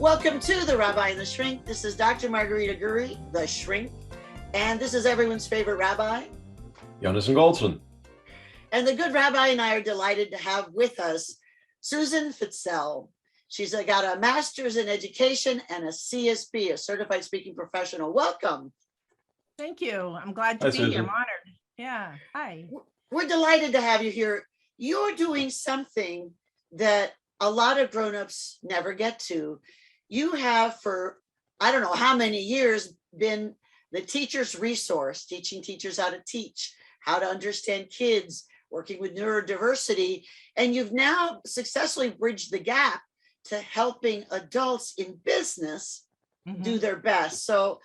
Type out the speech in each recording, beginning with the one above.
Welcome to the Rabbi and the Shrink. This is Dr. Margarita Guri, the Shrink, and this is everyone's favorite rabbi, Yonason Goldson. And the good rabbi and I are delighted to have with us Susan Fitzell. She's got a master's in education and a CSP, a certified speaking professional. Welcome. Thank you. I'm glad to be here. I'm honored. Yeah. Hi. We're delighted to have you here. You're doing something that a lot of grown-ups never get to. You have for, I don't know how many years, been the teacher's resource, teaching teachers how to teach, how to understand kids, working with neurodiversity. And you've now successfully bridged the gap to helping adults in business do their best. So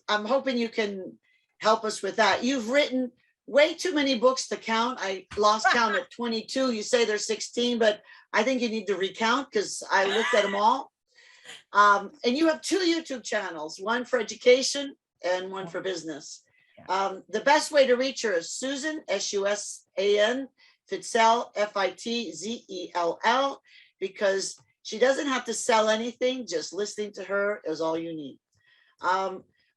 I'm hoping you can help us with that. You've written way too many books to count. I lost count at 22. You say there's 16, but I think you need to recount because I looked at them all. And you have two YouTube channels, one for education and one for business. The best way to reach her is Susan, S-U-S-A-N, Fitzell, F-I-T-Z-E-L-L, because she doesn't have to sell anything. Just listening to her is all you need.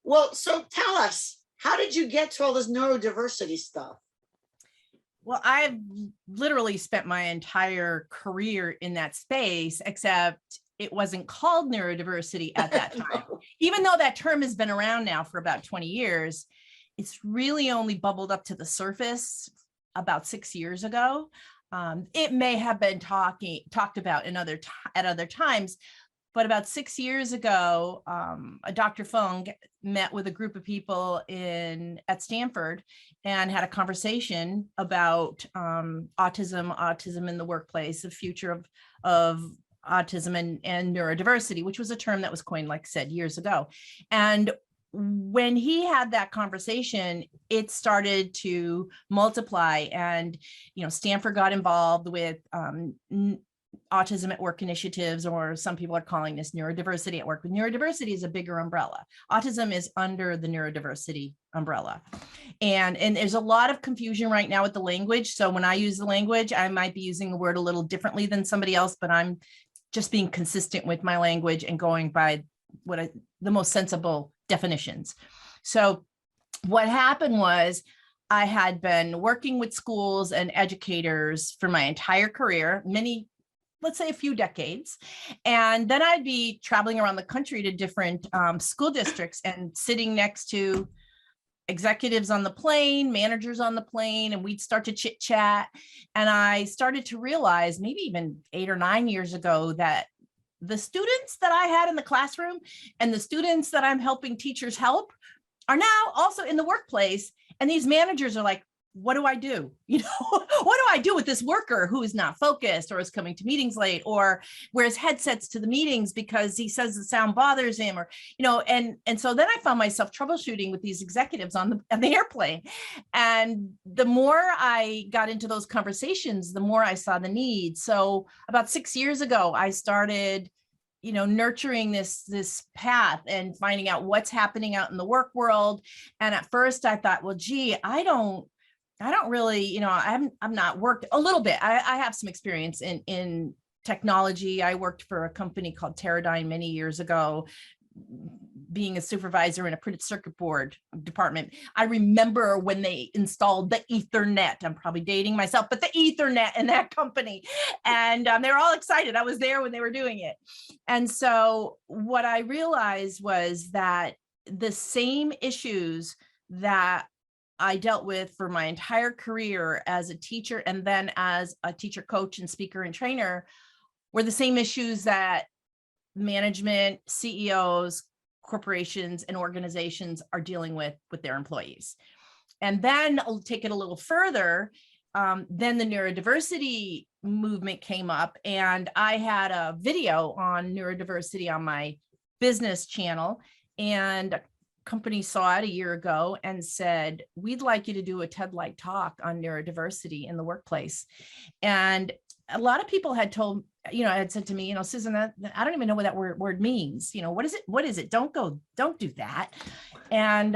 Well, so tell us, how did you get to all this neurodiversity stuff? Well, I've literally spent my entire career in that space, except it wasn't called neurodiversity at that time. Even though that term has been around now for about 20 years, it's really only bubbled up to the surface about 6 years ago. It may have been talked about at other times, but about 6 years ago, Dr. Fung met with a group of people at Stanford and had a conversation about autism in the workplace, the future of autism and neurodiversity, which was a term that was coined, like I said, years ago. And when he had that conversation, it started to multiply, and Stanford got involved with autism at work initiatives, or some people are calling this neurodiversity at work. But neurodiversity is a bigger umbrella. Autism is under the neurodiversity umbrella. And there's a lot of confusion right now with the language. So when I use the language, I might be using the word a little differently than somebody else, but I'm just being consistent with my language and going by the most sensible definitions. So what happened was, I had been working with schools and educators for my entire career, let's say a few decades. And then I'd be traveling around the country to different school districts and sitting next to executives on the plane, managers on the plane, and we'd start to chit chat. And I started to realize, maybe even 8 or 9 years ago, that the students that I had in the classroom and the students that I'm helping teachers help are now also in the workplace. And these managers are like, what do I do? What do I do with this worker who is not focused, or is coming to meetings late, or wears headsets to the meetings because he says the sound bothers him, or, and so then I found myself troubleshooting with these executives on the airplane. And the more I got into those conversations, the more I saw the need. So about 6 years ago, I started nurturing this path and finding out what's happening out in the work world. And at first I thought, well, gee, I don't really, I'm not worked a little bit. I have some experience in technology. I worked for a company called Teradyne many years ago, being a supervisor in a printed circuit board department. I remember when they installed the Ethernet. I'm probably dating myself, but the Ethernet in that company. And they were all excited. I was there when they were doing it. And so what I realized was that the same issues that I dealt with for my entire career as a teacher, and then as a teacher, coach, and speaker and trainer, were the same issues that management, CEOs, corporations, and organizations are dealing with their employees. And then I'll take it a little further. Then the neurodiversity movement came up, and I had a video on neurodiversity on my business channel, and company saw it a year ago and said, we'd like you to do a TED-like talk on neurodiversity in the workplace. And a lot of people had had said to me, Susan, I don't even know what that word means. What is it? What is it? Don't do that. And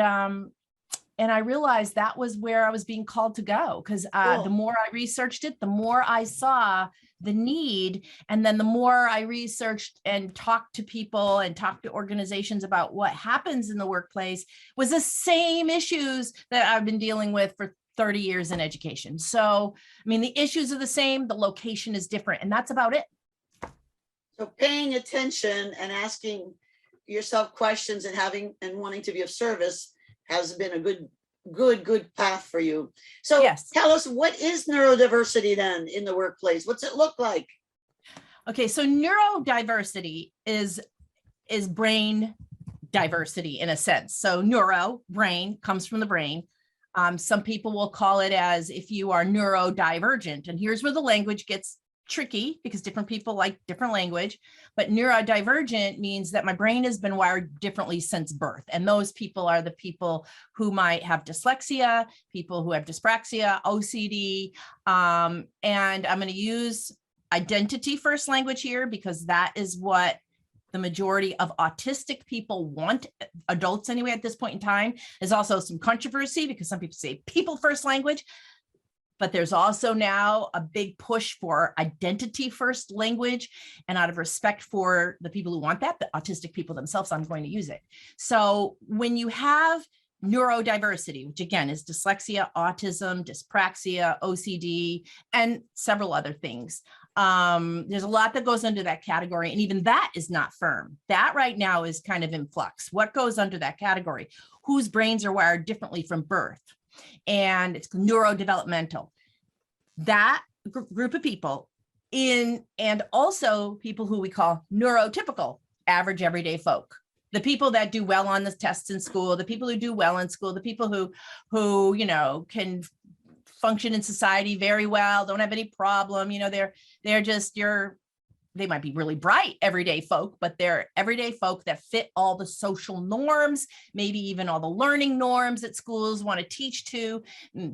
And I realized that was where I was being called to go, because Cool. the more I researched it, the more I saw the need. And then the more I researched and talked to people and talked to organizations about what happens in the workplace was the same issues that I've been dealing with for 30 years in education. So, I mean, the issues are the same, the location is different, and that's about it. So paying attention and asking yourself questions and wanting to be of service has been a good path for you. So Yes. Tell us, what is neurodiversity then in the workplace? What's it look like? Okay, so neurodiversity is brain diversity in a sense. So neuro, brain, comes from the brain. Some people will call it as if you are neurodivergent. And here's where the language gets tricky, because different people like different language. But neurodivergent means that my brain has been wired differently since birth. And those people are the people who might have dyslexia, people who have dyspraxia, OCD. And I'm going to use identity first language here, because that is what the majority of autistic people want, adults anyway, at this point in time. There's also some controversy because some people say people first language, but there's also now a big push for identity first language. And out of respect for the people who want that, the autistic people themselves, I'm going to use it. So when you have neurodiversity, which again is dyslexia, autism, dyspraxia, OCD, and several other things, there's a lot that goes under that category. And even that is not firm. That right now is kind of in flux. What goes under that category? Whose brains are wired differently from birth? And it's neurodevelopmental. That group of people and also people who we call neurotypical, average everyday folk. The people that do well on the tests in school, the people who do well in school, the people who can function in society very well, don't have any problem. They're just they might be really bright everyday folk, but they're everyday folk that fit all the social norms, maybe even all the learning norms that schools want to teach to,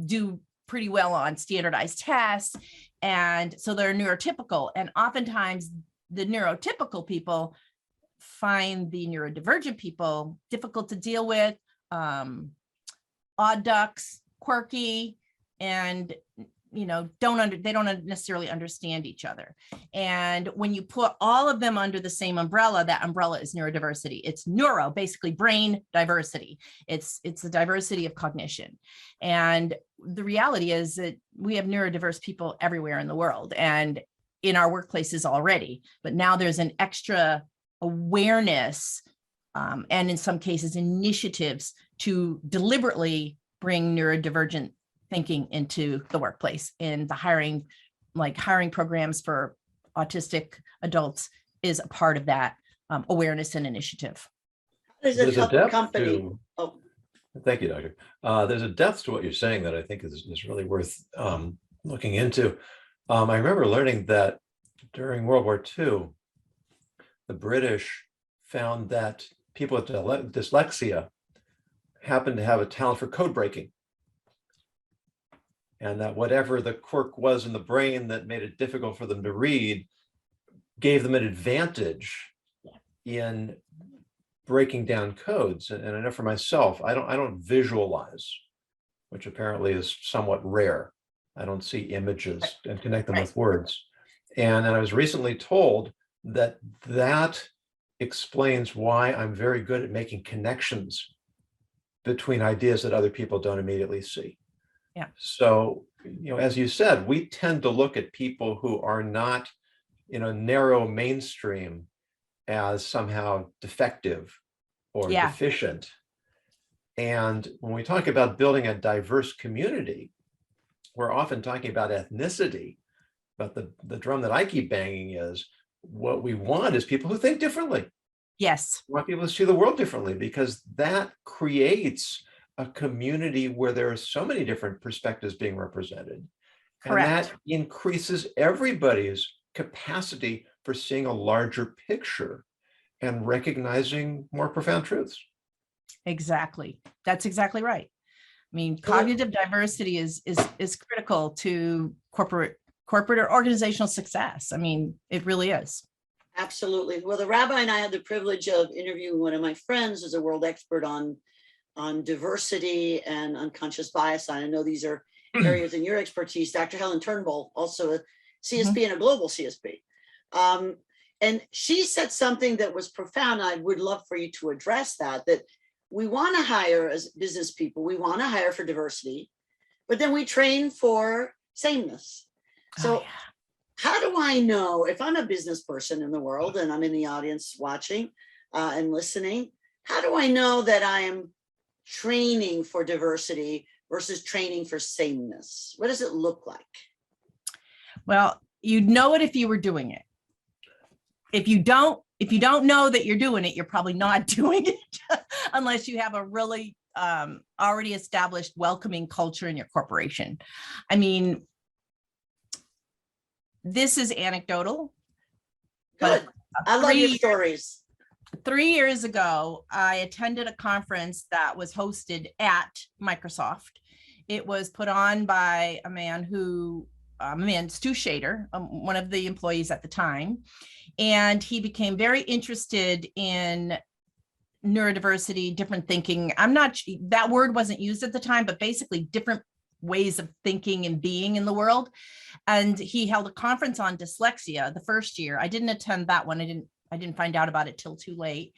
do pretty well on standardized tests. And so they're neurotypical. And oftentimes the neurotypical people find the neurodivergent people difficult to deal with, odd ducks, quirky, and they don't necessarily understand each other. And when you put all of them under the same umbrella, that umbrella is neurodiversity. It's neuro, basically brain diversity. It's the diversity of cognition. And the reality is that we have neurodiverse people everywhere in the world and in our workplaces already, but now there's an extra awareness and in some cases initiatives to deliberately bring neurodivergent thinking into the workplace. And the hiring programs for autistic adults is a part of that awareness and initiative. There's a depth company. Thank you, Doctor. There's a depth to what you're saying that I think is really worth looking into. I remember learning that during World War II, the British found that people with dyslexia happened to have a talent for code breaking. And that whatever the quirk was in the brain that made it difficult for them to read gave them an advantage in breaking down codes. And I know for myself, I don't visualize, which apparently is somewhat rare. I don't see images and connect them with words. And then I was recently told that explains why I'm very good at making connections between ideas that other people don't immediately see. Yeah. So, as you said, we tend to look at people who are not, narrow mainstream as somehow defective or deficient. And when we talk about building a diverse community, we're often talking about ethnicity. But the drum that I keep banging is what we want is people who think differently. Yes. We want people to see the world differently, because that creates a community where there are so many different perspectives being represented. Correct. And that increases everybody's capacity for seeing a larger picture and recognizing more profound truths. Exactly. That's exactly right. I mean, cognitive diversity is critical to corporate or organizational success. I mean, it really is. Absolutely. Well, the rabbi and I had the privilege of interviewing one of my friends who's a world expert on on diversity and unconscious bias. I know these are areas in your expertise. Dr. Helen Turnbull, also a CSP and a global CSP. And she said something that was profound. I would love for you to address that we want to hire as business people, we want to hire for diversity, but then we train for sameness. So how do I know if I'm a business person in the world and I'm in the audience watching and listening, how do I know that I am training for diversity versus training for sameness? What does it look like? Well, you'd know it if you were doing it. If you don't know that you're doing it, you're probably not doing it unless you have a really already established welcoming culture in your corporation. I mean, this is anecdotal. Good. I love your stories. 3 years ago, I attended a conference that was hosted at Microsoft. It was put on by a man, Stu Shader, one of the employees at the time. And he became very interested in neurodiversity, different thinking. That word wasn't used at the time, but basically different ways of thinking and being in the world. And he held a conference on dyslexia the first year. I didn't attend that one. I didn't find out about it till too late,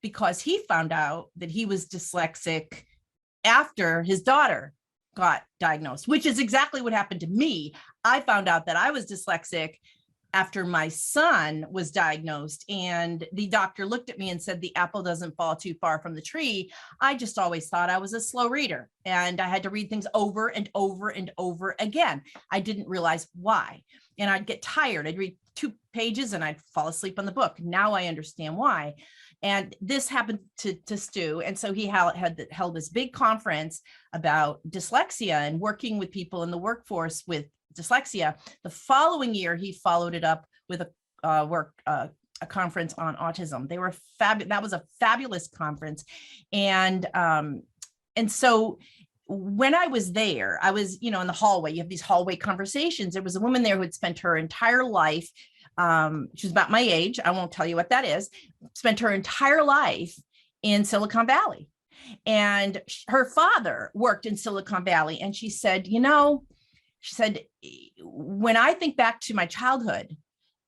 because he found out that he was dyslexic after his daughter got diagnosed, which is exactly what happened to me. I found out that I was dyslexic after my son was diagnosed, and the doctor looked at me and said, the apple doesn't fall too far from the tree. I just always thought I was a slow reader, and I had to read things over and over and over again. I didn't realize why. And I'd get tired. I'd read 2 pages and I'd fall asleep on the book. Now I understand why. And this happened to Stu. And so he held this big conference about dyslexia and working with people in the workforce with dyslexia. The following year, he followed it up with a conference on autism. They were that was a fabulous conference. And so when I was there, I was, in the hallway. You have these hallway conversations. There was a woman there who had spent her entire life. She was about my age. I won't tell you what that is. Spent her entire life in Silicon Valley. And her father worked in Silicon Valley. And she said, when I think back to my childhood,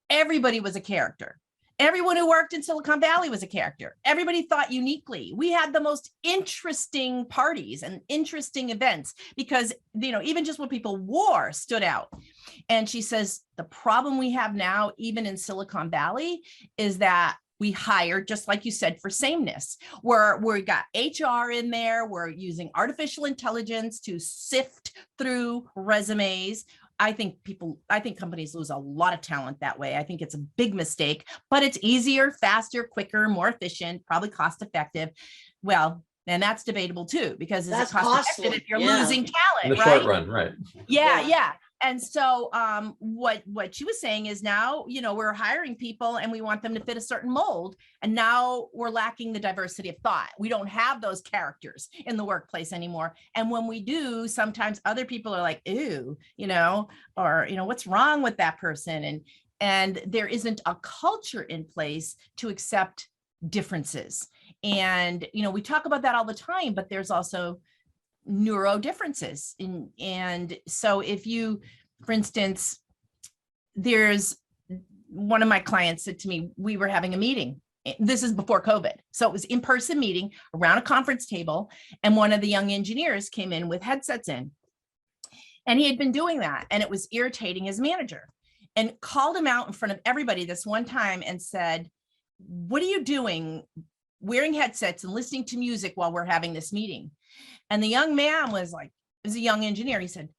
everybody was a character. Everyone who worked in Silicon Valley was a character. Everybody thought uniquely. We had the most interesting parties and interesting events because, even just what people wore stood out. And she says, the problem we have now, even in Silicon Valley, is that we hire, just like you said, for sameness, where we got HR in there. We're using artificial intelligence to sift through resumes. I think companies lose a lot of talent that way. I think it's a big mistake, but it's easier, faster, quicker, more efficient, probably cost effective. Well, and that's debatable too, because it's cost effective if you're losing talent, in the short run, right? Yeah. And so what she was saying is now, we're hiring people and we want them to fit a certain mold. And now we're lacking the diversity of thought. We don't have those characters in the workplace anymore. And when we do, sometimes other people are like, ooh, or, what's wrong with that person? And there isn't a culture in place to accept differences. And, we talk about that all the time, but there's also neuro differences. And so if you, for instance, there's one of my clients said to me, we were having a meeting. This is before COVID. So it was in-person meeting around a conference table. And one of the young engineers came in with headsets in. And he had been doing that. And it was irritating his manager and called him out in front of everybody this one time and said, what are you doing wearing headsets and listening to music while we're having this meeting? And the young man was like, as a young engineer, he said,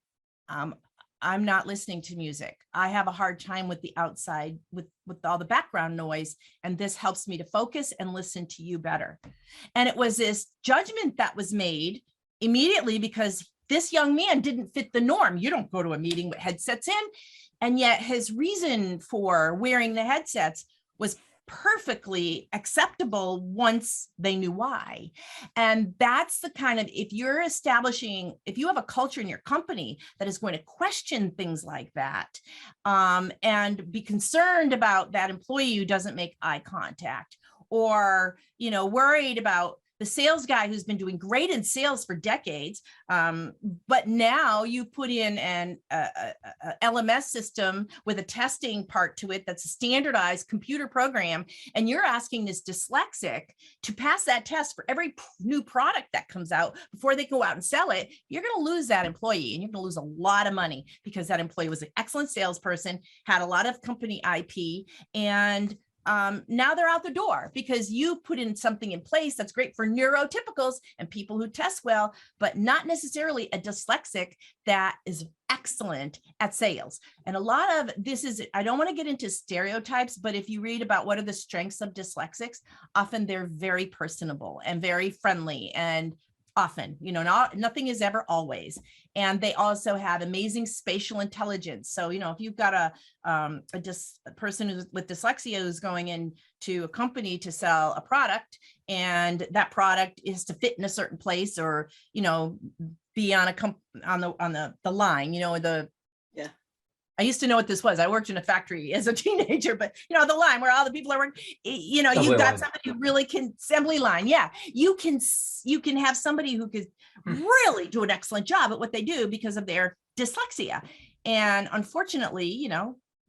I'm not listening to music. I have a hard time with the outside, with all the background noise. And this helps me to focus and listen to you better. And it was this judgment that was made immediately because this young man didn't fit the norm. You don't go to a meeting with headsets in. And yet his reason for wearing the headsets was perfectly acceptable once they knew why. And that's the kind of, if you have a culture in your company that is going to question things like that, and be concerned about that employee who doesn't make eye contact, or, worried about the sales guy who's been doing great in sales for decades, but now you put in an LMS system with a testing part to it that's a standardized computer program, and you're asking this dyslexic to pass that test for every new product that comes out before they go out and sell it. You're going to lose that employee, and you're going to lose a lot of money, because that employee was an excellent salesperson, had a lot of company IP, and now they're out the door because you put in something in place that's great for neurotypicals and people who test well, but not necessarily a dyslexic that is excellent at sales. And a lot of this is, I don't want to get into stereotypes, but if you read about what are the strengths of dyslexics, often they're very personable and very friendly, and often, nothing is ever always. And they also have amazing spatial intelligence. So, if you've got a person who's with dyslexia who's going into a company to sell a product, and that product is to fit in a certain place, or, be on the line, I used to know what this was. I worked in a factory as a teenager, but the line where all the people are working, you've got somebody who really can, assembly line. Yeah. You can have somebody who could really do an excellent job at what they do because of their dyslexia. And unfortunately,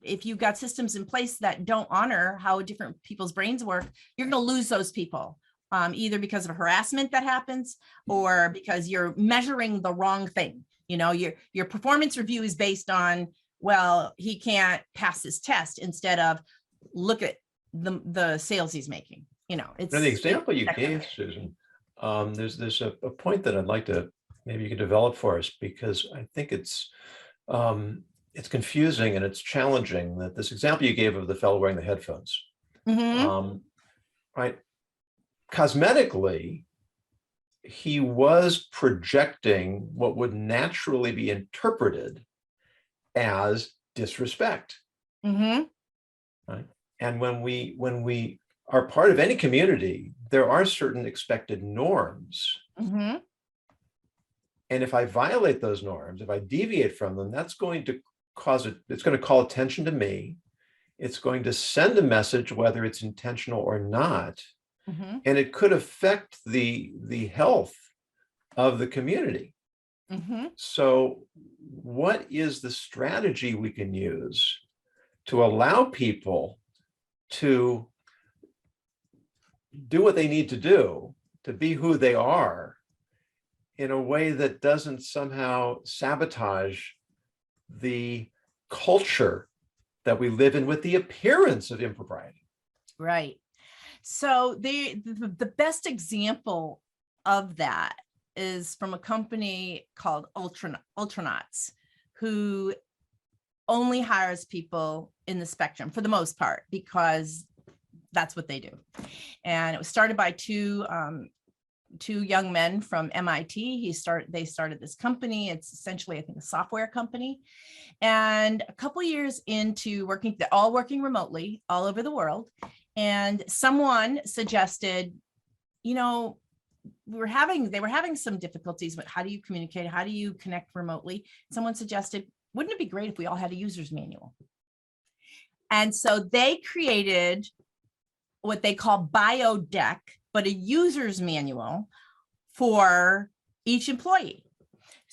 if you've got systems in place that don't honor how different people's brains work, you're going to lose those people. Either because of harassment that happens, or because you're measuring the wrong thing. Your performance review is based on, well, he can't pass his test, instead of look at the sales he's making. It's the example you gave, Susan. There's a point that I'd like to, maybe you could develop for us, because I think it's confusing and it's challenging. That this example you gave of the fellow wearing the headphones, right? Cosmetically, he was projecting what would naturally be interpreted as disrespect. Right? And when we are part of any community, there are certain expected norms. And if I violate those norms, if I deviate from them, that's going to it's going to call attention to me. It's going to send a message, whether it's intentional or not. And it could affect the health of the community. So what is the strategy we can use to allow people to do what they need to do, to be who they are, in a way that doesn't somehow sabotage the culture that we live in with the appearance of impropriety? Right. So the best example of that is from a company called Ultranauts, who only hires people in the spectrum for the most part, because that's what they do. And it was started by two young men from MIT. They started this company. It's essentially, I think, a software company. And a couple years into working, they're all working remotely all over the world. And someone suggested, they were having some difficulties with how do you communicate? How do you connect remotely? Someone suggested, wouldn't it be great if we all had a user's manual? And so they created what they call BioDeck, but a user's manual for each employee.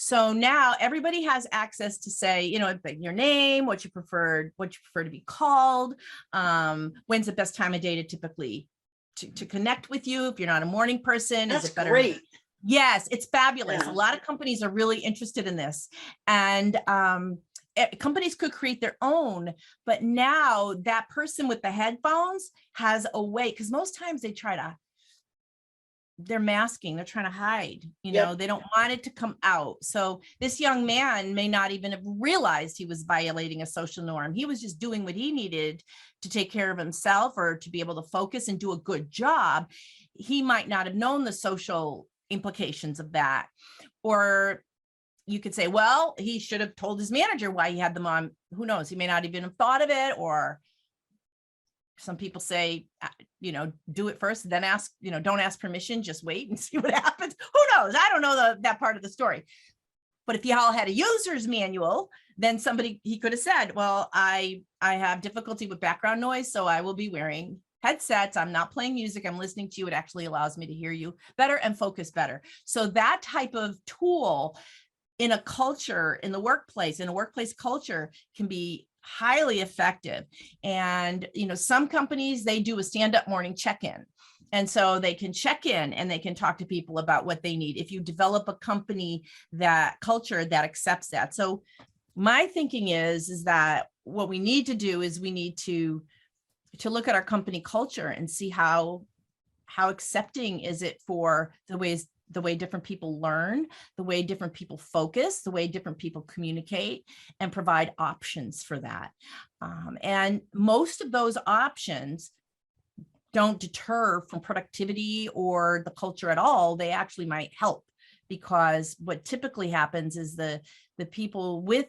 So now everybody has access to say, your name, what you prefer to be called, when's the best time of day to typically to connect with you if you're not a morning person. That's is it better? Great. Yes, it's fabulous. Yeah. A lot of companies are really interested in this, and companies could create their own, but now that person with the headphones has a way, because most times they're masking, they're trying to hide, they don't want it to come out. So this young man may not even have realized he was violating a social norm. He was just doing what he needed to take care of himself, or to be able to focus and do a good job. He might not have known the social implications of that. Or you could say, well, he should have told his manager why he had them on. Who knows? He may not even have thought of it. Or some people say, do it first, then ask, don't ask permission, just wait and see what happens. Who knows? I don't know that part of the story. But if you all had a user's manual, then he could have said, well, I have difficulty with background noise, so I will be wearing headsets. I'm not playing music. I'm listening to you. It actually allows me to hear you better and focus better. So that type of tool in a culture, in the workplace, in a workplace culture, can be highly effective. And, some companies, they do a stand-up morning check-in. And so they can check in and they can talk to people about what they need. If you develop a company, that culture that accepts that. So my thinking is that what we need to do is we need to look at our company culture and see how accepting is it for the way different people learn, the way different people focus, the way different people communicate, and provide options for that. And most of those options don't deter from productivity or the culture at all. They actually might help, because what typically happens is the people with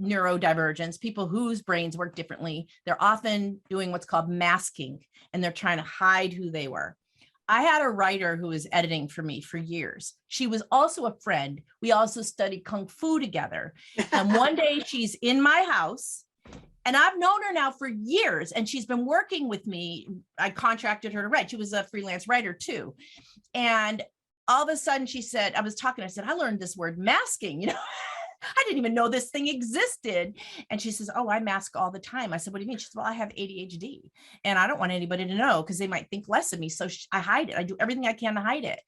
neurodivergence, people whose brains work differently, they're often doing what's called masking, and they're trying to hide who they were. I had a writer who was editing for me for years. She was also a friend. We also studied Kung Fu together. And one day she's in my house, and I've known her now for years, and she's been working with me. I contracted her to write. She was a freelance writer too. And all of a sudden she said, I said, I learned this word masking, I didn't even know this thing existed. And she says, oh, I mask all the time. I said, what do you mean? She said, well, I have ADHD and I don't want anybody to know because they might think less of me. So I hide it. I do everything I can to hide it.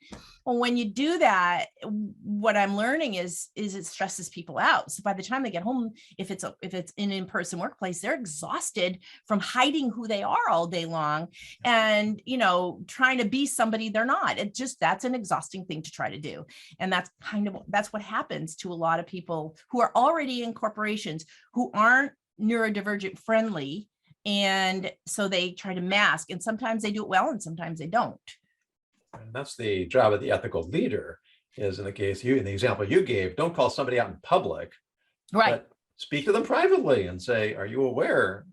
Well, when you do that, what I'm learning is it stresses people out. So by the time they get home, if it's an in-person workplace, they're exhausted from hiding who they are all day long and, trying to be somebody they're not. That's an exhausting thing to try to do. And that's what happens to a lot of people who are already in corporations who aren't neurodivergent friendly. And so they try to mask, and sometimes they do it well and sometimes they don't. And that's the job of the ethical leader, is in the example you gave, don't call somebody out in public, right? But speak to them privately and say, are you aware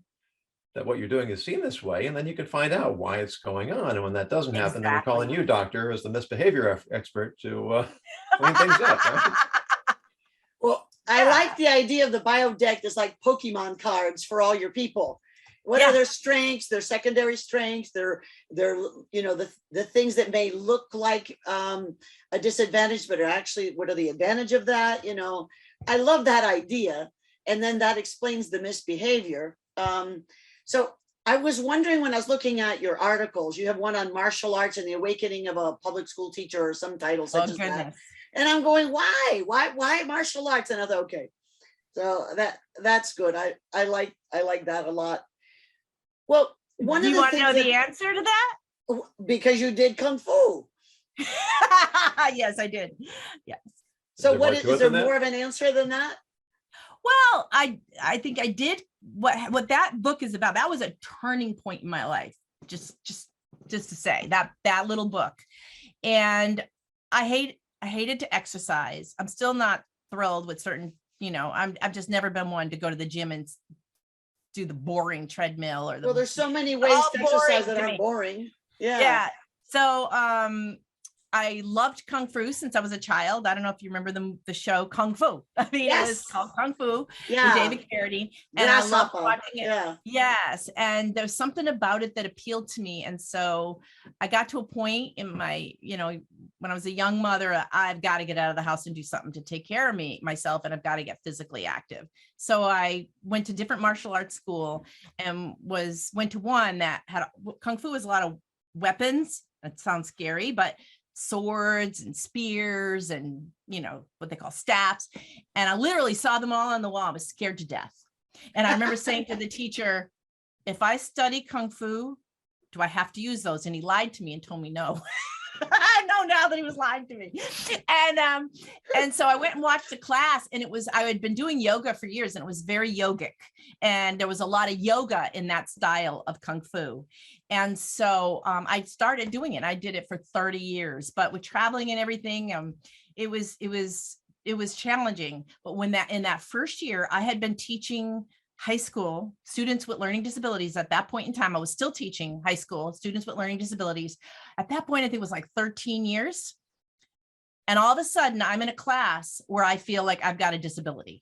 that what you're doing is seen this way? And then you can find out why it's going on. And when that doesn't happen, then we're calling you, doctor, as the misbehavior expert to clean things up. Right? Well, I like the idea of the bio deck. There's like Pokemon cards for all your people. What are their strengths, their secondary strengths, their the things that may look like a disadvantage, but are actually, what are the advantage of that? I love that idea. And then that explains the misbehavior. So I was wondering, when I was looking at your articles, you have one on martial arts and the awakening of a public school teacher, or some title such as that. And I'm going, why martial arts? And I thought, okay, so that's good. I like that a lot. Well, do you want to know the answer to that? Because you did Kung Fu. Yes, I did. Yes. So is there more of an answer than that? Well, I think I did what that book is about. That was a turning point in my life. Just to say that little book. And I hated to exercise. I'm still not thrilled with certain, I've just never been one to go to the gym and do the boring treadmill or there's so many ways to exercise that are boring. Yeah. So I loved Kung Fu since I was a child. I don't know if you remember the show Kung Fu. I mean, It was called Kung Fu with David Carradine. And I loved watching it. Yeah. Yes. And there's something about it that appealed to me. And so I got to a point in my, when I was a young mother, I've got to get out of the house and do something to take care of myself, and I've got to get physically active. So I went to different martial arts school and went to one that had Kung Fu was a lot of weapons. That sounds scary, but swords and spears and what they call staffs, and I literally saw them all on the wall. I was scared to death. And I remember saying to the teacher, if I study Kung Fu, do I have to use those? And he lied to me and told me no. I know now that he was lying to me. And so I went and watched the class, and I had been doing yoga for years, and it was very yogic, and there was a lot of yoga in that style of Kung Fu. And so I started doing it. I did it for 30 years, but with traveling and everything, it was challenging. But in that first year, I had been teaching high school students with learning disabilities. At that point in time, I was still teaching high school students with learning disabilities. At that point, I think it was like 13 years. And all of a sudden, I'm in a class where I feel like I've got a disability.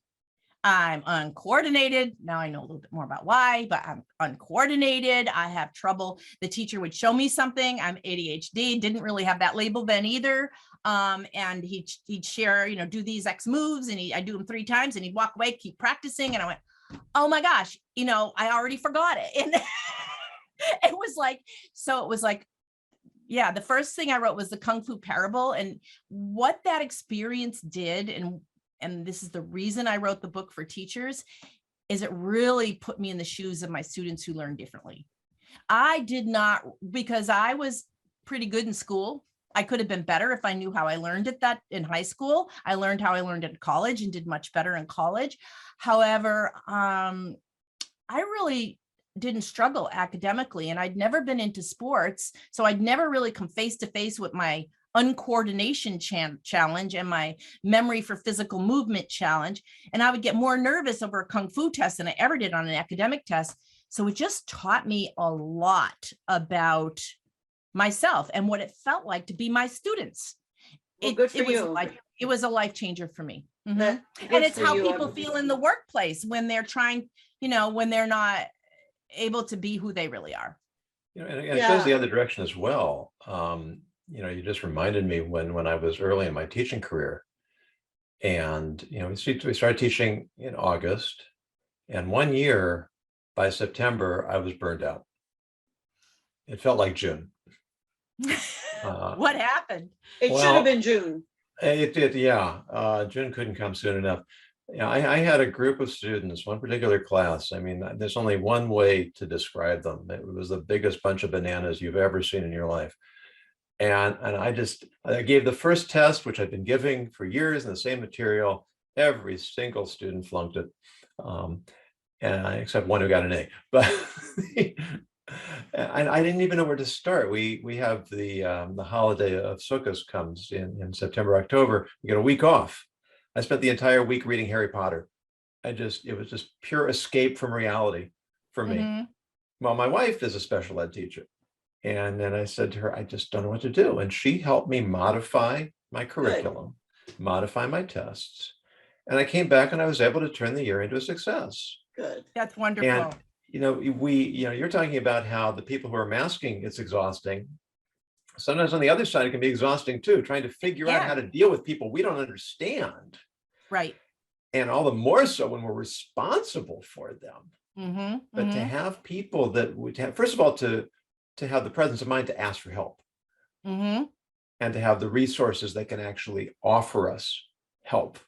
I'm uncoordinated. Now I know a little bit more about why, but I'm uncoordinated. I have trouble. The teacher would show me something. I'm ADHD, didn't really have that label then either. And he'd share, do these X moves, and I do them 3 times, and he'd walk away, keep practicing. And I went, oh my gosh, I already forgot it. And it was like, yeah, the first thing I wrote was the Kung Fu Parable, and what that experience did, and this is the reason I wrote the book for teachers, is it really put me in the shoes of my students who learn differently. I did not, because I was pretty good in school. I could have been better if I knew how I learned it that in high school. I learned how I learned it in college and did much better in college. However, I really didn't struggle academically, and I'd never been into sports. So I'd never really come face to face with my uncoordination challenge and my memory for physical movement challenge. And I would get more nervous over a Kung Fu test than I ever did on an academic test. So it just taught me a lot about myself and what it felt like to be my students. Good for you. It was a life changer for me. Mm-hmm. And it's how people feel in the workplace when they're trying, when they're not able to be who they really are. And it goes the other direction as well. You just reminded me when I was early in my teaching career, and we started teaching in August, and one year by September I was burned out. It felt like June. What happened? It should have been June. It did, yeah. June couldn't come soon enough. I had a group of students, one particular class. I mean, there's only one way to describe them. It was the biggest bunch of bananas you've ever seen in your life. And I gave the first test, which I'd been giving for years in the same material. Every single student flunked it, except one who got an A. But and I didn't even know where to start. We have the holiday of Sukkot comes in September, October. We get a week off. I spent the entire week reading Harry Potter. It was just pure escape from reality for me. Mm-hmm. Well, my wife is a special ed teacher. And then I said to her, I just don't know what to do. And she helped me modify my curriculum, modify my tests. And I came back and I was able to turn the year into a success. Good. That's wonderful. And, you're talking about how the people who are masking, it's exhausting. Sometimes on the other side, it can be exhausting too, trying to figure out how to deal with people we don't understand. Right. And all the more so when we're responsible for them. Mm-hmm. But to have people that would have, first of all, to have the presence of mind to ask for help. Mm-hmm. And to have the resources that can actually offer us help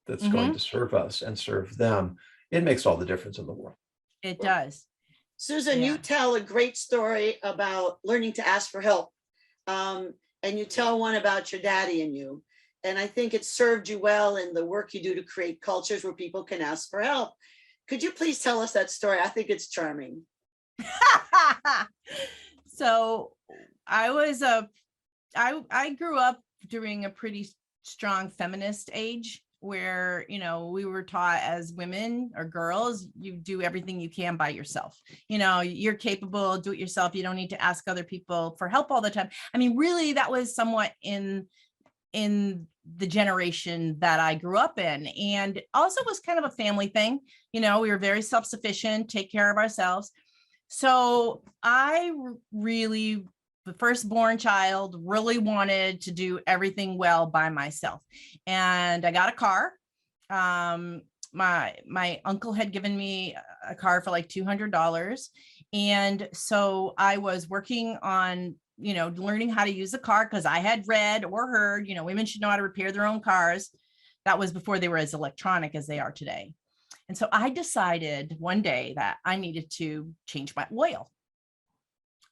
that's going to serve us and serve them. It makes all the difference in the world. It does. Susan, you tell a great story about learning to ask for help. And you tell one about your daddy and you. And I think it served you well in the work you do to create cultures where people can ask for help. Could you please tell us that story? I think it's charming. So I grew up during a pretty strong feminist age where, we were taught as women or girls, you do everything you can by yourself. You're capable, do it yourself. You don't need to ask other people for help all the time. I mean, really, that was somewhat in the generation that I grew up in. And also was kind of a family thing. We were very self-sufficient, take care of ourselves. So I really, the firstborn child, really wanted to do everything well by myself. And I got a car. My uncle had given me a car for like $200. And so I was working on, learning how to use the car because I had read or heard, women should know how to repair their own cars. That was before they were as electronic as they are today. And so I decided one day that I needed to change my oil.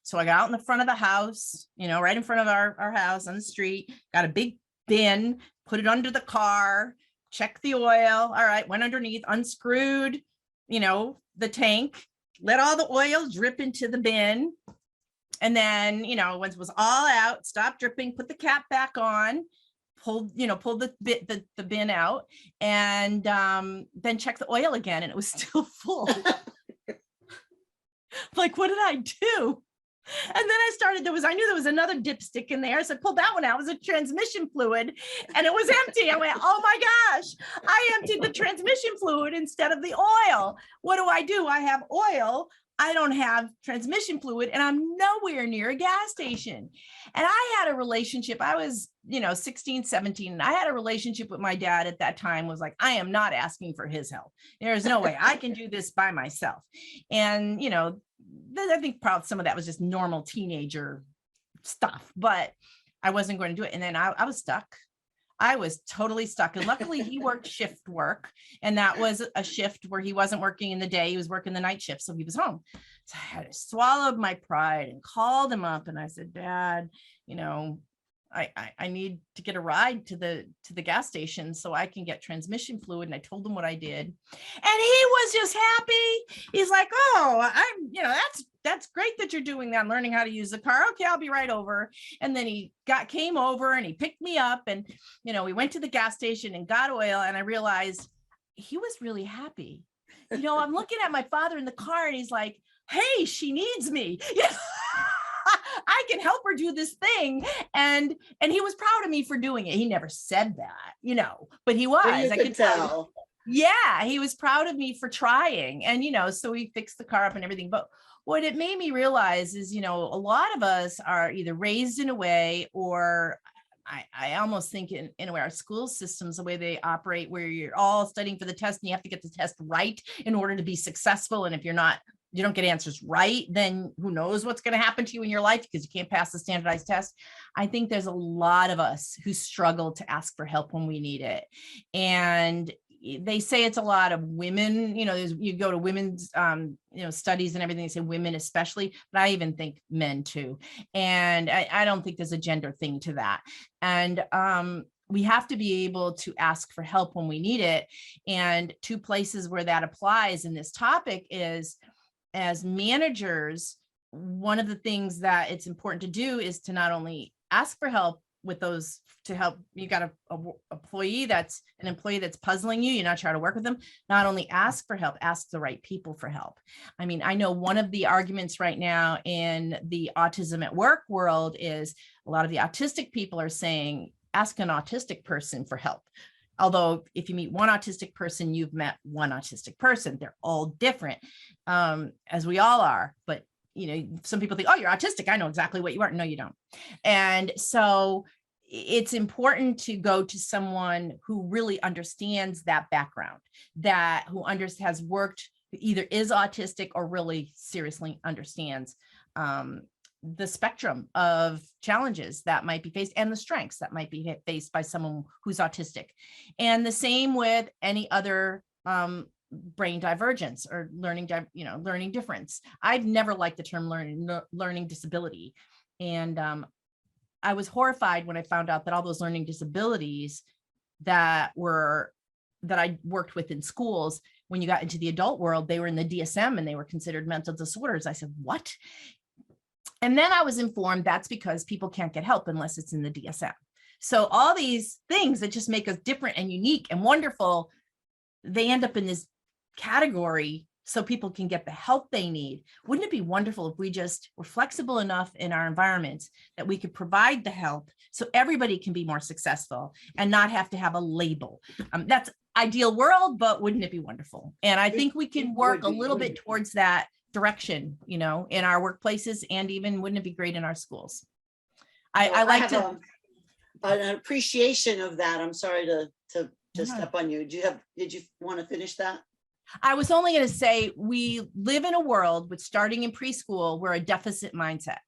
So I got out in the front of the house, right in front of our house on the street, got a big bin, put it under the car, checked the oil. All right, went underneath, unscrewed, the tank, let all the oil drip into the bin. And then, once it was all out, stopped dripping, put the cap back on, pulled the bin out, and then checked the oil again, and it was still full. Like, what did I do? And then I knew there was another dipstick in there. So I pulled that one out. It was a transmission fluid and it was empty. I went, oh my gosh, I emptied the transmission fluid instead of the oil. What do? I have oil. I don't have transmission fluid and I'm nowhere near a gas station. And I had a relationship. I was, 16, 17. And I had a relationship with my dad at that time, was like, I am not asking for his help. There's no way I can do this by myself. And, I think probably some of that was just normal teenager stuff, but I wasn't going to do it. And then I was stuck. I was totally stuck. And luckily he worked shift work. And that was a shift where he wasn't working in the day. He was working the night shift. So he was home. So I had to swallow my pride and called him up. And I said, Dad, I need to get a ride to the gas station so I can get transmission fluid. And I told him what I did. And he was just happy. He's like, oh, that's great that you're doing that, learning how to use the car. Okay, I'll be right over. And then he came over and he picked me up and, we went to the gas station and got oil. And I realized he was really happy. I'm looking at my father in the car and he's like, hey, she needs me. I can help her do this thing. And he was proud of me for doing it. He never said that, but he was. I could tell. Yeah, he was proud of me for trying. And, so we fixed the car up and everything. But what it made me realize is, a lot of us are either raised in a way, or I almost think in a way our school systems, the way they operate, where you're all studying for the test and you have to get the test right in order to be successful. And if you don't get answers right, then who knows what's going to happen to you in your life because you can't pass the standardized test. I think there's a lot of us who struggle to ask for help when we need it. And they say it's a lot of women, you go to women's, studies and everything, they say women especially, but I even think men too. And I don't think there's a gender thing to that. And, we have to be able to ask for help when we need it. And two places where that applies in this topic is, as managers, one of the things that it's important to do is to not only ask for help with those to help. You got an employee that's puzzling you, you're not trying to work with them. Not only ask for help, ask the right people for help. I mean, I know one of the arguments right now in the autism at work world is a lot of the autistic people are saying, ask an autistic person for help. Although if you meet one autistic person, you've met one autistic person. They're all different, as we all are. But, some people think, oh, you're autistic. I know exactly what you are. No, you don't. And so it's important to go to someone who really understands that background, has worked, either is autistic or really seriously understands the spectrum of challenges that might be faced and the strengths that might be faced by someone who's autistic. And the same with any other brain divergence or learning difference. I've never liked the term learning disability. And I was horrified when I found out that all those learning disabilities that I worked with in schools, when you got into the adult world, they were in the DSM and they were considered mental disorders. I said, what? And then I was informed that's because people can't get help unless it's in the DSM. So all these things that just make us different and unique and wonderful, they end up in this category so people can get the help they need. Wouldn't it be wonderful if we just were flexible enough in our environments that we could provide the help so everybody can be more successful and not have to have a label? That's ideal world, but wouldn't it be wonderful? And I think we can work a little bit towards that direction, in our workplaces, and even wouldn't it be great in our schools? I like to an appreciation of that. I'm sorry to step on you. Did you want to finish that? I was only going to say, we live in a world with, starting in preschool, we're a deficit mindset.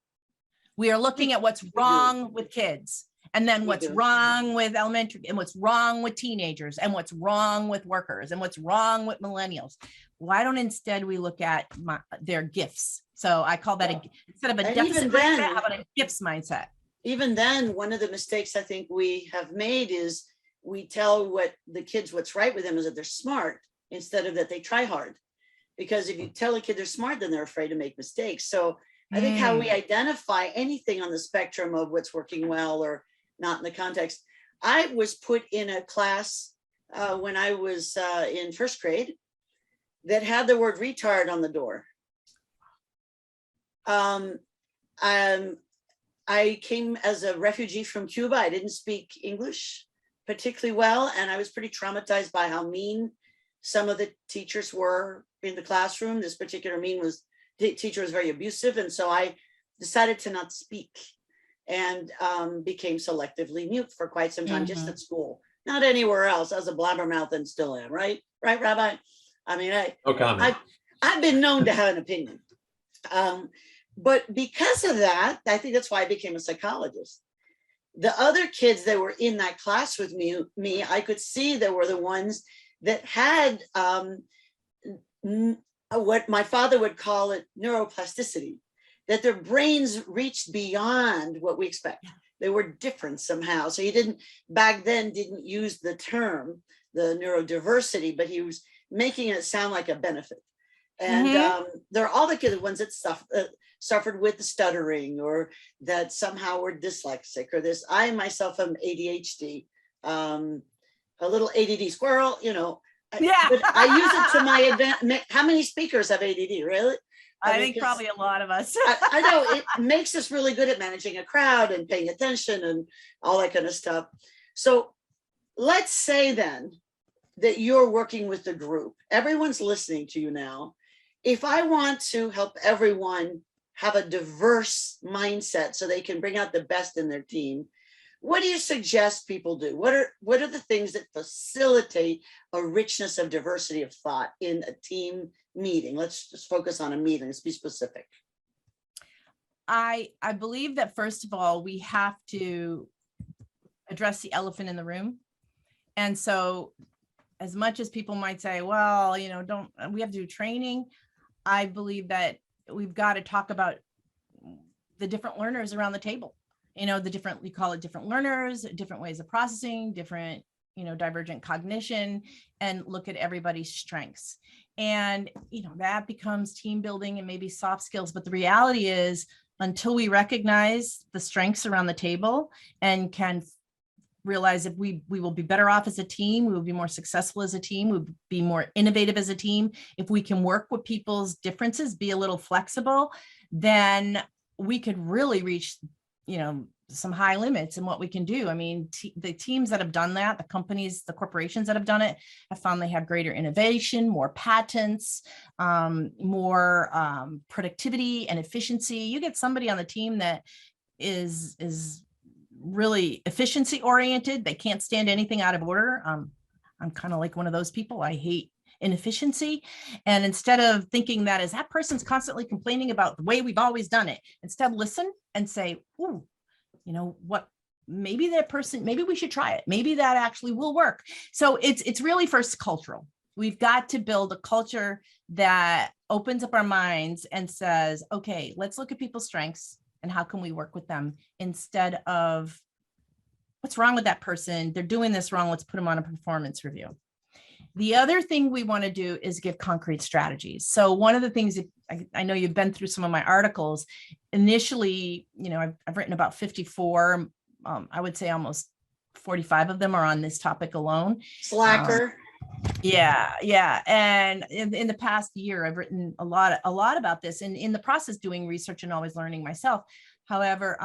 We are looking at what's wrong with kids, and then what's wrong with elementary, and what's wrong with teenagers, and what's wrong with workers, and what's wrong with millennials. Why don't instead we look at their gifts? So I call that instead of a deficit mindset, how about a gifts mindset? Even then, one of the mistakes I think we have made is we tell the kids what's right with them is that they're smart instead of that they try hard. Because if you tell a kid they're smart, then they're afraid to make mistakes. So I think how we identify anything on the spectrum of what's working well or not in the context. I was put in a class when I was in first grade that had the word retard on the door. I came as a refugee from Cuba. I didn't speak English particularly well, and I was pretty traumatized by how mean some of the teachers were in the classroom. This particular teacher was very abusive, and so I decided to not speak and became selectively mute for quite some time, just at school, not anywhere else. I was a blabbermouth and still am, right, Rabbi? I mean, I've been known to have an opinion. But because of that, I think that's why I became a psychologist. The other kids that were in that class with me, I could see there were the ones that had what my father would call it neuroplasticity, that their brains reached beyond what we expect. They were different somehow. So he back then didn't use the term, the neurodiversity, but he was making it sound like a benefit. And there are all the kids, the ones that suffered with stuttering, or that somehow were dyslexic, or this. I myself am ADHD, a little ADD squirrel, but I use it to my advantage. How many speakers have ADD, really? I think probably a lot of us. I know it makes us really good at managing a crowd and paying attention and all that kind of stuff. So let's say then that you're working with the group. Everyone's listening to you now. If I want to help everyone have a diverse mindset so they can bring out the best in their team, what do you suggest people do? What are the things that facilitate a richness of diversity of thought in a team meeting? Let's just focus on a meeting. Let's be specific. I believe that, first of all, we have to address the elephant in the room. And so as much as people might say, well, we have to do training, I believe that we've got to talk about the different learners around the table. We call it different learners, different ways of processing, different, divergent cognition, and look at everybody's strengths. And, that becomes team building and maybe soft skills. But the reality is, until we recognize the strengths around the table and can realize if we will be better off as a team, we will be more successful as a team, we'll be more innovative as a team. If we can work with people's differences, be a little flexible, then we could really reach, some high limits in what we can do. I mean, the teams that have done that, the companies, the corporations that have done it, have found they have greater innovation, more patents, more productivity and efficiency. You get somebody on the team that is really efficiency oriented. They can't stand anything out of order. I'm kind of like one of those people. I hate inefficiency. And instead of thinking that as that person's constantly complaining about the way we've always done it, instead listen and say, ooh, what, maybe that person, maybe we should try it. Maybe that actually will work. So it's really first cultural. We've got to build a culture that opens up our minds and says, okay, let's look at people's strengths and how can we work with them, instead of what's wrong with that person? They're doing this wrong. Let's put them on a performance review. The other thing we want to do is give concrete strategies. So one of the things that I know you've been through some of my articles. Initially, I've written about 54. I would say almost 45 of them are on this topic alone. Slacker. Yeah. And in the past year, I've written a lot about this, and in the process doing research and always learning myself. However,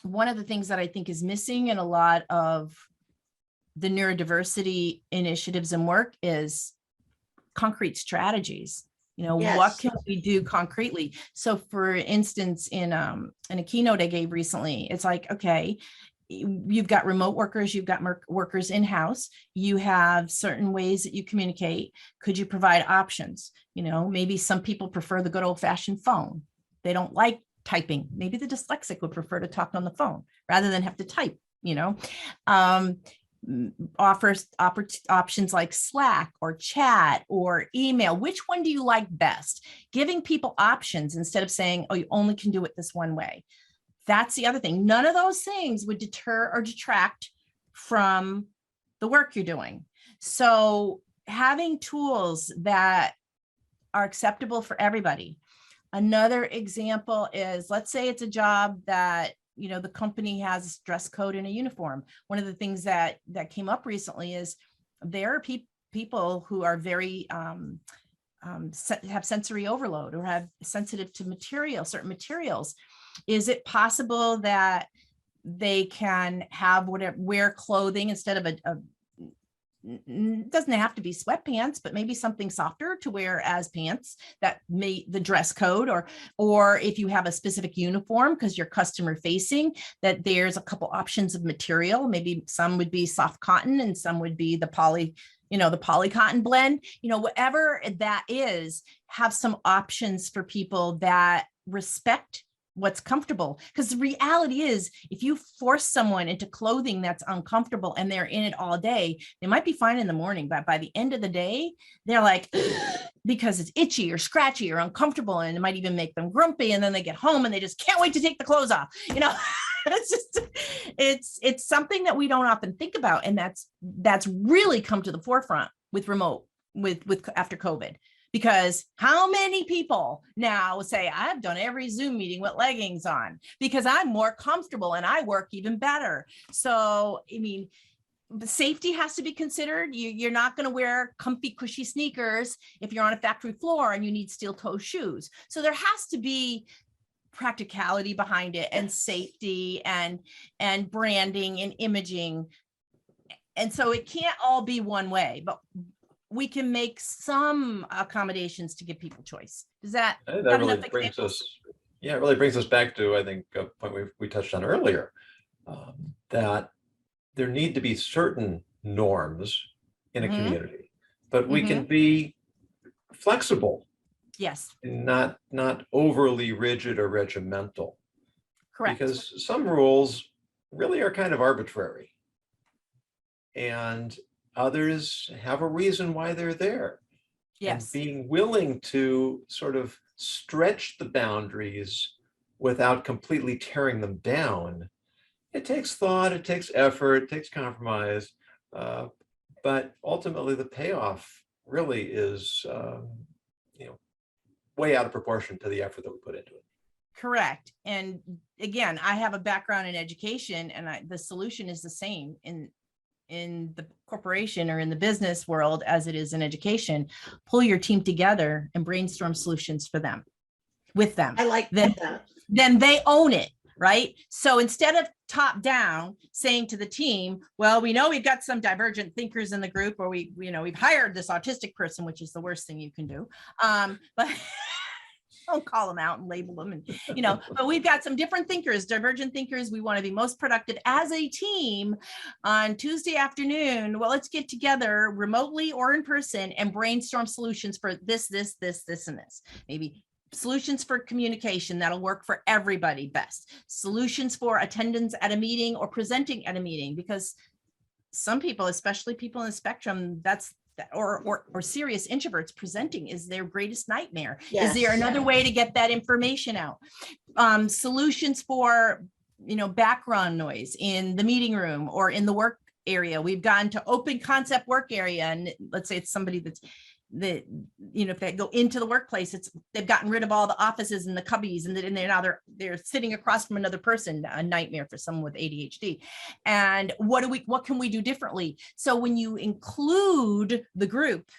one of the things that I think is missing in a lot of the neurodiversity initiatives and work is concrete strategies. Yes. What can we do concretely? So for instance, in a keynote I gave recently, it's like, okay, you've got remote workers, you've got workers in-house, you have certain ways that you communicate. Could you provide options? Maybe some people prefer the good old-fashioned phone. They don't like typing. Maybe the dyslexic would prefer to talk on the phone rather than have to type. Offers options like Slack or chat or email. Which one do you like best? Giving people options instead of saying, oh, you only can do it this one way. That's the other thing. None of those things would deter or detract from the work you're doing. So having tools that are acceptable for everybody. Another example is, let's say it's a job that the company has dress code and a uniform. One of the things that came up recently is there are people who are very have sensory overload or have sensitive to certain materials? Is it possible that they can have wear clothing instead of doesn't have to be sweatpants, but maybe something softer to wear as pants that may the dress code, or if you have a specific uniform because you're customer facing, that there's a couple options of material. Maybe some would be soft cotton and some would be the poly cotton blend, whatever that is, have some options for people that respect what's comfortable. Because the reality is, if you force someone into clothing that's uncomfortable and they're in it all day, they might be fine in the morning, but by the end of the day, they're like, because it's itchy or scratchy or uncomfortable, and it might even make them grumpy. And then they get home and they just can't wait to take the clothes off. It's something that we don't often think about. And that's really come to the forefront with remote, with after COVID. Because how many people now say, I've done every Zoom meeting with leggings on because I'm more comfortable and I work even better. So, safety has to be considered. You're not going to wear comfy, cushy sneakers if you're on a factory floor and you need steel toe shoes. So there has to be practicality behind it, and safety and branding and imaging. And so it can't all be one way, but we can make some accommodations to give people choice. Does that really brings us? Yeah, it really brings us back to, I think, a point we touched on earlier, that there need to be certain norms in a community, but we can be flexible. Yes. And not overly rigid or regimental. Correct. Because some rules really are kind of arbitrary, and others have a reason why they're there. Yes. And being willing to sort of stretch the boundaries without completely tearing them down, it takes thought, it takes effort, it takes compromise, but ultimately the payoff really is, way out of proportion to the effort that we put into it. Correct. And again, I have a background in education, and the solution is the same in the corporation or in the business world as it is in education. Pull your team together and brainstorm solutions with them. I like that. Then they own it, right? So instead of top down saying to the team, well, we know we've got some divergent thinkers in the group, or we've hired this autistic person, which is the worst thing you can do. But don't call them out and label them, and but we've got some different thinkers, divergent thinkers. We want to be most productive as a team on Tuesday afternoon. Well, let's get together remotely or in person and brainstorm solutions for this, and this. Maybe solutions for communication that'll work for everybody best. Solutions for attendance at a meeting or presenting at a meeting, because some people, especially people in the spectrum, or serious introverts, presenting is their greatest nightmare. Yes. Is there another way to get that information out? Solutions for, background noise in the meeting room or in the work area. We've gotten to open concept work area, and let's say it's somebody if they go into the workplace, they've gotten rid of all the offices and the cubbies, and they're sitting across from another person, a nightmare for someone with ADHD. And what can we do differently? So when you include the group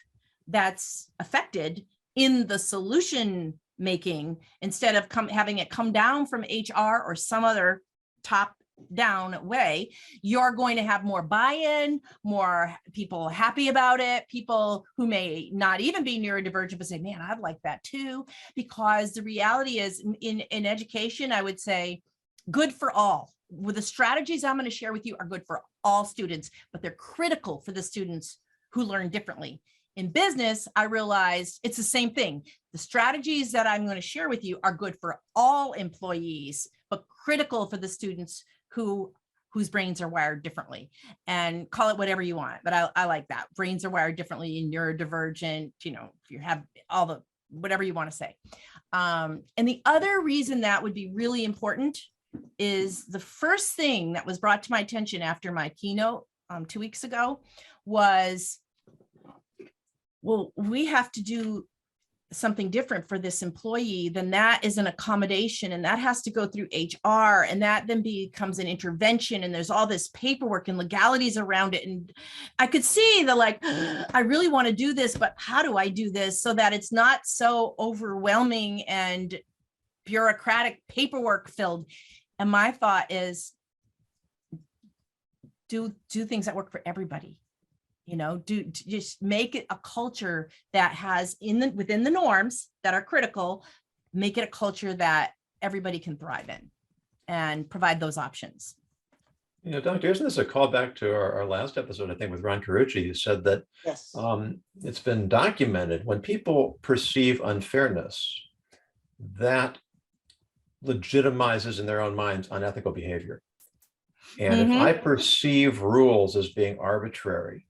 that's affected in the solution making, instead of having it come down from HR or some other top down way, you're going to have more buy-in, more people happy about it, people who may not even be neurodivergent but say, man, I'd like that too. Because the reality is, in education, I would say good for all. With the strategies I'm going to share with you are good for all students, but they're critical for the students who learn differently. In business, I realized it's the same thing. The strategies that I'm going to share with you are good for all employees, but critical for the students whose brains are wired differently. And call it whatever you want, but I like that. Brains are wired differently, in neurodivergent, if you have all the whatever you want to say. And the other reason that would be really important is the first thing that was brought to my attention after my keynote 2 weeks ago was, well, we have to do something different for this employee, then that is an accommodation, and that has to go through HR, and that then becomes an intervention, and there's all this paperwork and legalities around it. And I could see the like, I really want to do this, but how do I do this so that it's not so overwhelming and bureaucratic paperwork filled? And my thought is, do things that work for everybody. Just make it a culture that has within the norms that are critical, make it a culture that everybody can thrive in and provide those options. Doctor, isn't this a callback to our last episode, I think, with Ron Carucci, who said that Yes. It's been documented when people perceive unfairness, that legitimizes in their own minds unethical behavior. And if I perceive rules as being arbitrary,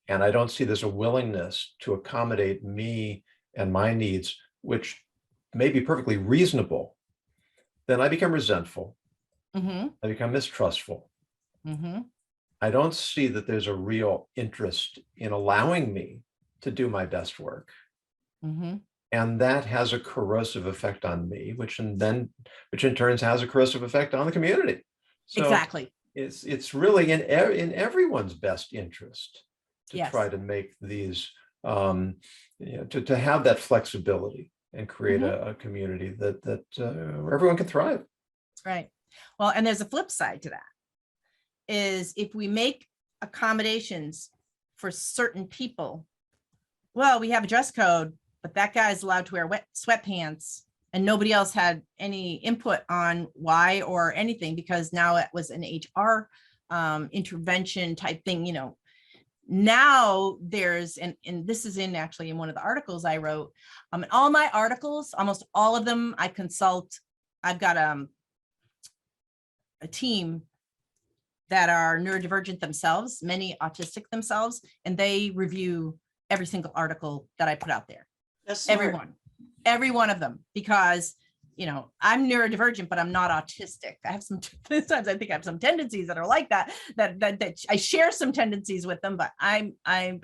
and I don't see there's a willingness to accommodate me and my needs, which may be perfectly reasonable, then I become resentful. I become mistrustful. I don't see that there's a real interest in allowing me to do my best work. And that has a corrosive effect on me, which in turn has a corrosive effect on the community. So exactly. It's really in everyone's best interest to yes. try to make these, to have that flexibility and create a community that where everyone can thrive. That's right. Well, and there's a flip side to that, is if we make accommodations for certain people, well, we have a dress code, but that guy's allowed to wear sweatpants, and nobody else had any input on why or anything, because now it was an HR intervention type thing. Now there's, and this is actually in one of the articles I wrote, in all my articles, almost all of them, I consult. I've got a team that are neurodivergent themselves, many autistic themselves, and they review every single article that I put out there. That's Every one of them, because I'm neurodivergent, but I'm not autistic. I have sometimes I think I have some tendencies that are like that I share some tendencies with them, but I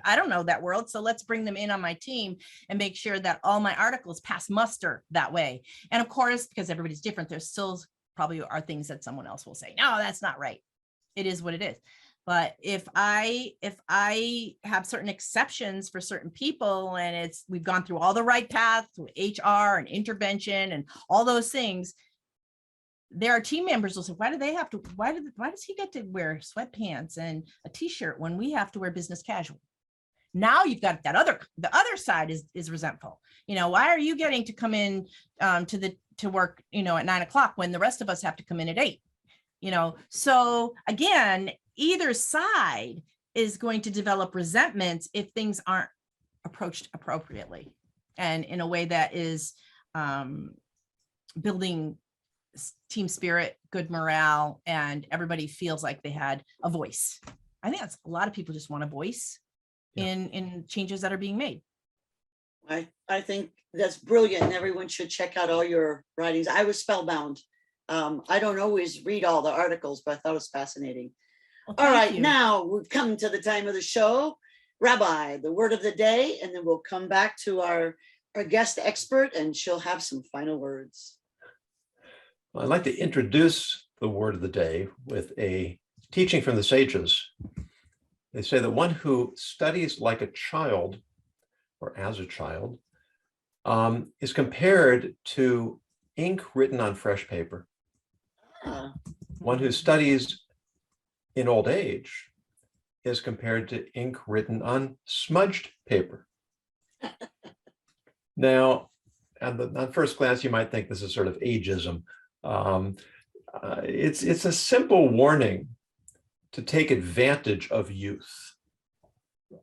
don't know that world. So let's bring them in on my team and make sure that all my articles pass muster that way. And of course, because everybody's different, there's still probably are things that someone else will say, no, that's not right. It is what it is. But if I have certain exceptions for certain people, and we've gone through all the right path through HR and intervention and all those things, there are team members who say, why does he get to wear sweatpants and a t-shirt when we have to wear business casual? Now you've got the other side is resentful. Why are you getting to come in to work, at 9 o'clock when the rest of us have to come in at 8? So again, either side is going to develop resentments if things aren't approached appropriately and in a way that is building team spirit, good morale, and everybody feels like they had a voice. I think that's a lot of people just want a voice in changes that are being made. I think that's brilliant, and everyone should check out all your writings. I was spellbound. I don't always read all the articles, but I thought it was fascinating. Well, all right, now we've come to the time of the show. Rabbi, the word of the day, and then we'll come back to our guest expert, and she'll have some final words. Well, I'd like to introduce the word of the day with a teaching from the sages. They say that one who studies like a child, or as a child, is compared to ink written on fresh paper. One who studies in old age is compared to ink written on smudged paper. Now, on first glance, you might think this is sort of ageism. It's a simple warning to take advantage of youth,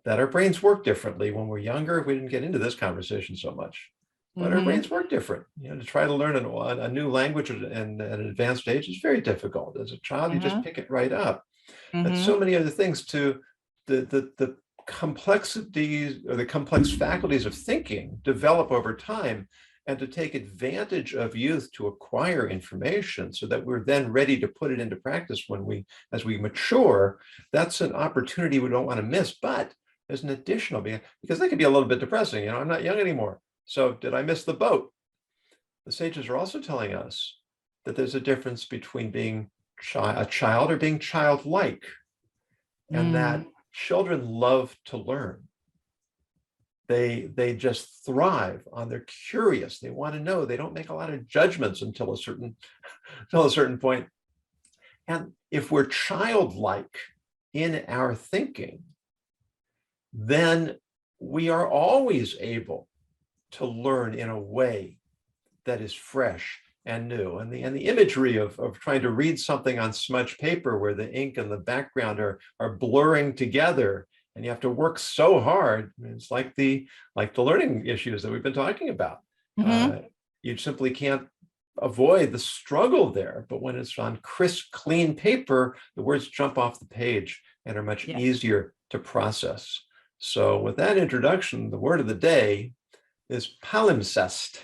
that our brains work differently. When we're younger, we didn't get into this conversation so much, but our brains work different. To try to learn a new language at an advanced age is very difficult. As a child, you just pick it right up. But so many other things to the complexities or the complex faculties of thinking develop over time, and to take advantage of youth to acquire information so that we're then ready to put it into practice as we mature. That's an opportunity we don't want to miss, but there's an additional, because that could be a little bit depressing. I'm not young anymore. So did I miss the boat? The sages are also telling us that there's a difference between being a child or being childlike, and that children love to learn. They just thrive on, they're curious, they want to know, they don't make a lot of judgments until a certain point. And if we're childlike in our thinking, then we are always able to learn in a way that is fresh and new. And the imagery of trying to read something on smudged paper where the ink and the background are blurring together, and you have to work so hard. I mean, it's like the learning issues that we've been talking about. You simply can't avoid the struggle there. But when it's on crisp, clean paper, the words jump off the page and are much easier to process. So with that introduction, the word of the day is palimpsest.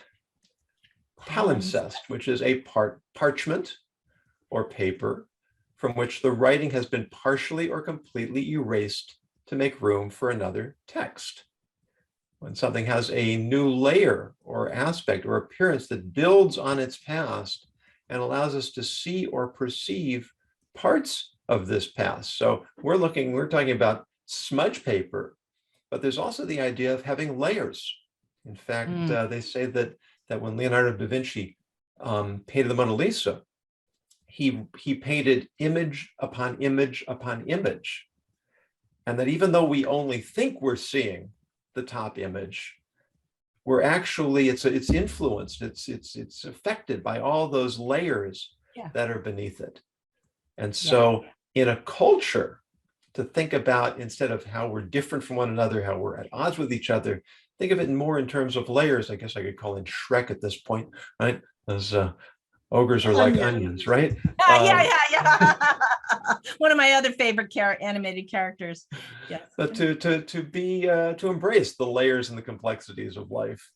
Palimpsest, which is a parchment or paper from which the writing has been partially or completely erased to make room for another text. When something has a new layer or aspect or appearance that builds on its past and allows us to see or perceive parts of this past. So we're talking about smudge paper, but there's also the idea of having layers. In fact, they say that when Leonardo da Vinci painted the Mona Lisa, he painted image upon image upon image. And that even though we only think we're seeing the top image, we're actually, it's influenced, it's affected by all those layers that are beneath it. And so in a culture, to think about, instead of how we're different from one another, how we're at odds with each other, think of it more in terms of layers. I guess I could call it Shrek at this point, right? Those ogres are like onions, right? One of my other favorite animated characters. Yes. But to embrace the layers and the complexities of life,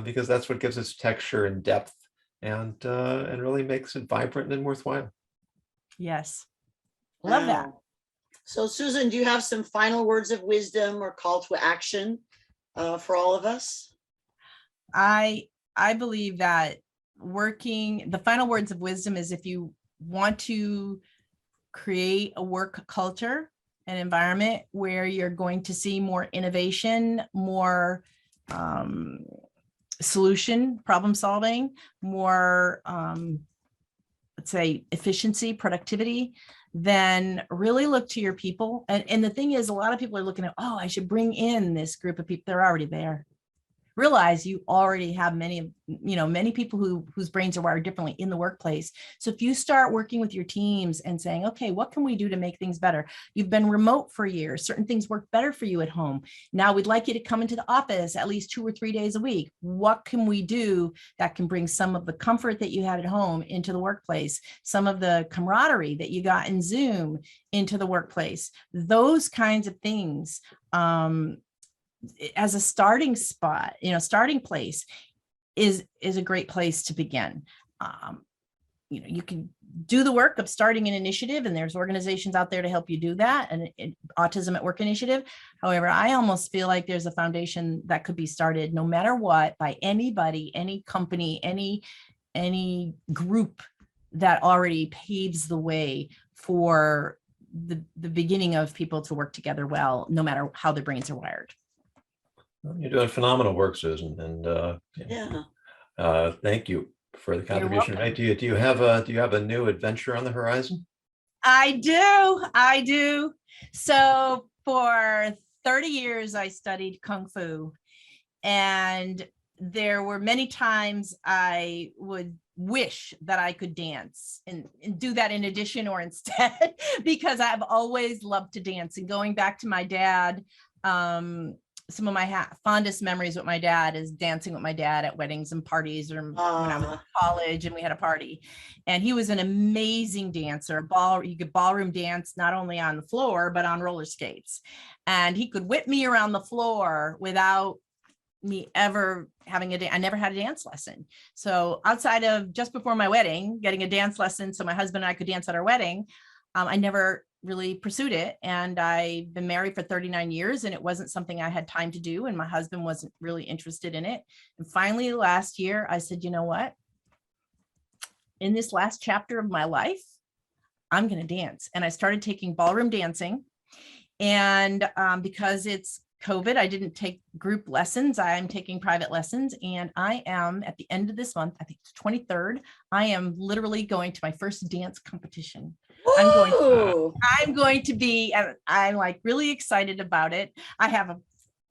because that's what gives us texture and depth, and really makes it vibrant and worthwhile. Yes, love that. So Susan, do you have some final words of wisdom or call to action for all of us? I believe that the final words of wisdom is, if you want to create a work culture, an environment where you're going to see more innovation, more problem solving, more, let's say, efficiency, productivity, then really look to your people. And the thing is, a lot of people are looking at, oh, I should bring in this group of people. They're already there. Realize you already have many people whose brains are wired differently in the workplace. So if you start working with your teams and saying, okay, what can we do to make things better? You've been remote for years. Certain things work better for you at home. Now we'd like you to come into the office at least 2 or 3 days a week. What can we do that can bring some of the comfort that you had at home into the workplace? Some of the camaraderie that you got in Zoom into the workplace? Those kinds of things. As a starting spot, starting place is a great place to begin. You can do the work of starting an initiative, and there's organizations out there to help you do that, and Autism at Work initiative. However, I almost feel like there's a foundation that could be started no matter what by anybody, any company, any group that already paves the way for the beginning of people to work together well, no matter how their brains are wired. You're doing phenomenal work, Susan, and thank you for the contribution. Right? Do you have a new adventure on the horizon? I do. So for 30 years, I studied Kung Fu, and there were many times I would wish that I could dance and do that in addition or instead, because I've always loved to dance. And going back to my dad, some of my fondest memories with my dad is dancing with my dad at weddings and parties, or when I was in college and we had a party. And he was an amazing dancer. He could ballroom dance not only on the floor, but on roller skates. And he could whip me around the floor without me ever having I never had a dance lesson. So outside of just before my wedding, getting a dance lesson so my husband and I could dance at our wedding, I never really pursued it. And I've been married for 39 years and it wasn't something I had time to do. And my husband wasn't really interested in it. And finally, last year, I said, you know what? In this last chapter of my life, I'm going to dance. And I started taking ballroom dancing. And because it's COVID, I didn't take group lessons. I'm taking private lessons. And I am at the end of this month, I think it's 23rd, I am literally going to my first dance competition. I'm going to be, I'm like really excited about it. I have a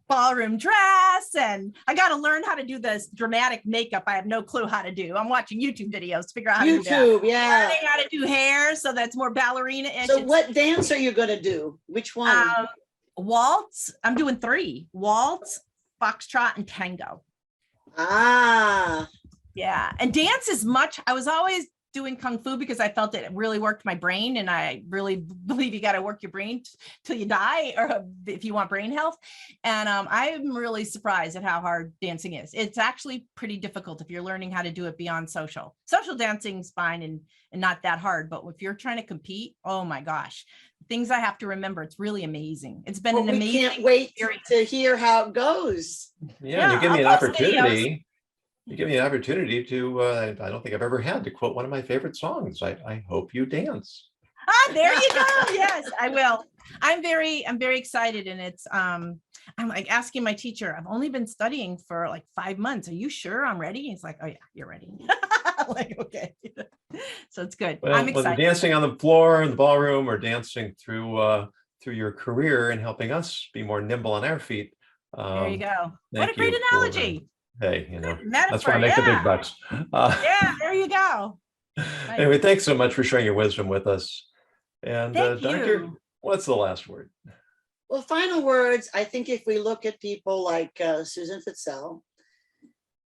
ballroom dress and I got to learn how to do this dramatic makeup. I have no clue how to do. I'm watching YouTube videos to figure out how to do that. Yeah. Learning how to do hair so that's more ballerina-ish. So what dance are you going to do? Which one? Waltz. I'm doing 3: waltz, foxtrot, and tango. Ah. Yeah. And dance is I was always doing Kung Fu because I felt it really worked my brain. And I really believe you got to work your brain till you die, or if you want brain health. And I'm really surprised at how hard dancing is. It's actually pretty difficult if you're learning how to do it beyond social. Social dancing's fine and not that hard. But if you're trying to compete, oh my gosh, things I have to remember. It's really amazing. It's been an amazing. We can't wait to hear how it goes. Yeah, you give me an opportunity. You give me an opportunity to, I don't think I've ever had to quote one of my favorite songs. I hope you dance. There you go. Yes, I will. I'm very excited. And it's, I'm like asking my teacher, I've only been studying for like 5 months. Are you sure I'm ready? He's like, oh yeah, you're ready. Like, okay. So it's good. Well, I'm excited. whether dancing on the floor in the ballroom or dancing through your career and helping us be more nimble on our feet. There you go. What a great analogy. Hey, metaphor, that's why I make the big bucks. Yeah, there you go. Anyway, thanks so much for sharing your wisdom with us. And Doctor, what's the last word? Well, final words. I think if we look at people like Susan Fitzell,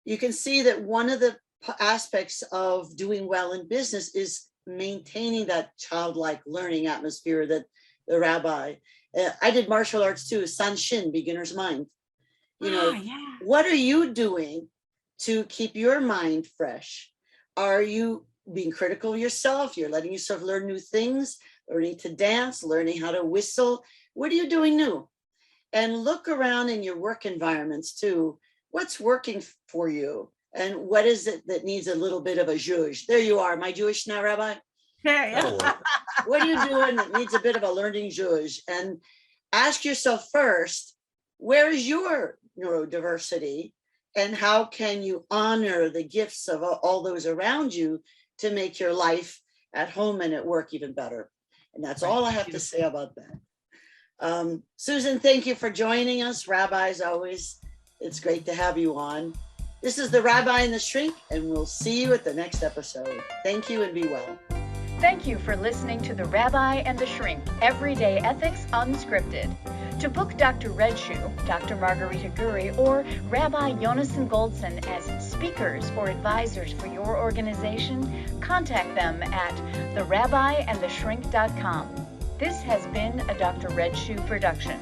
you can see that one of the aspects of doing well in business is maintaining that childlike learning atmosphere that the rabbi. I did martial arts too, San Shin, beginner's mind. What are you doing to keep your mind fresh? Are you being critical of yourself? You're letting yourself learn new things, learning to dance, learning how to whistle. What are you doing new? And look around in your work environments too. What's working for you? And what is it that needs a little bit of a zhuzh? There you are. Am I Jewish now, Rabbi? Yeah. What are you doing that needs a bit of a learning zhuzh? And ask yourself first, where is your neurodiversity? And how can you honor the gifts of all those around you to make your life at home and at work even better? And that's all I have to say about that. Susan, thank you for joining us. Rabbi, as always, it's great to have you on. This is the Rabbi and the Shrink, and we'll see you at the next episode. Thank you and be well. Thank you for listening to the Rabbi and the Shrink, Everyday Ethics Unscripted. To book Dr. Red Shoe, Dr. Margarita Guri, or Rabbi Yonason Goldson as speakers or advisors for your organization, contact them at therabbiandtheshrink.com. This has been a Dr. Red Shoe production.